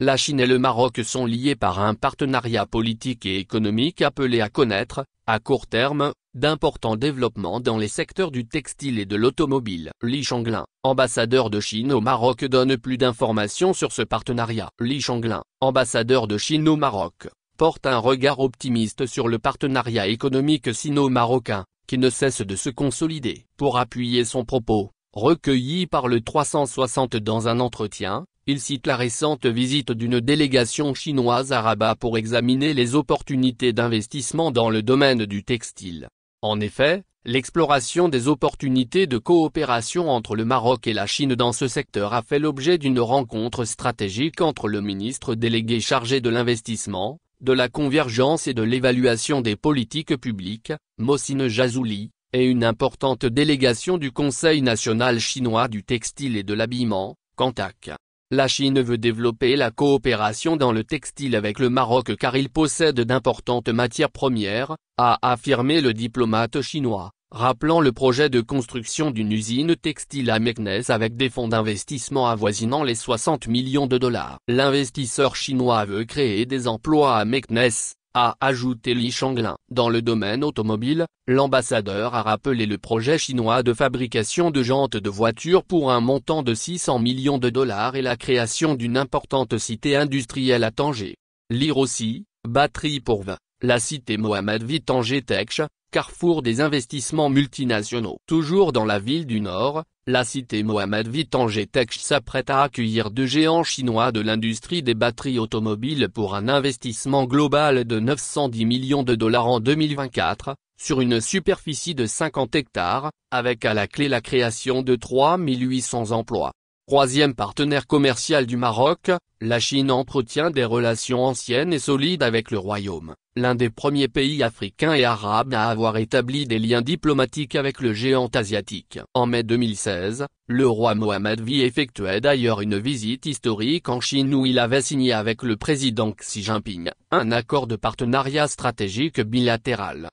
La Chine et le Maroc sont liés par un partenariat politique et économique appelé à connaître, à court terme, d'importants développements dans les secteurs du textile et de l'automobile. Li Shanglin, ambassadeur de Chine au Maroc, donne plus d'informations sur ce partenariat. Li Shanglin, ambassadeur de Chine au Maroc, porte un regard optimiste sur le partenariat économique sino-marocain, qui ne cesse de se consolider. Pour appuyer son propos, recueilli par le 360 dans un entretien, il cite la récente visite d'une délégation chinoise à Rabat pour examiner les opportunités d'investissement dans le domaine du textile. En effet, l'exploration des opportunités de coopération entre le Maroc et la Chine dans ce secteur a fait l'objet d'une rencontre stratégique entre le ministre délégué chargé de l'investissement, de la convergence et de l'évaluation des politiques publiques, Mohsin Jazouli, et une importante délégation du Conseil national chinois du textile et de l'habillement, CNTAC. La Chine veut développer la coopération dans le textile avec le Maroc car il possède d'importantes matières premières, a affirmé le diplomate chinois, rappelant le projet de construction d'une usine textile à Meknès avec des fonds d'investissement avoisinant les 60 millions de dollars. L'investisseur chinois veut créer des emplois à Meknès, a ajouté Li Shanglin. Dans le domaine automobile, l'ambassadeur a rappelé le projet chinois de fabrication de jantes de voitures pour un montant de 600 millions de dollars et la création d'une importante cité industrielle à Tanger. Lire aussi, batterie pour 20, la cité Mohammed VI Tanger Tech, carrefour des investissements multinationaux. Toujours dans la ville du Nord, la cité Mohammed VI Tanger Tech s'apprête à accueillir deux géants chinois de l'industrie des batteries automobiles pour un investissement global de 910 millions de dollars en 2024, sur une superficie de 50 hectares, avec à la clé la création de 3800 emplois. Troisième partenaire commercial du Maroc, la Chine entretient des relations anciennes et solides avec le Royaume, l'un des premiers pays africains et arabes à avoir établi des liens diplomatiques avec le géant asiatique. En mai 2016, le roi Mohammed VI effectuait d'ailleurs une visite historique en Chine où il avait signé avec le président Xi Jinping un accord de partenariat stratégique bilatéral.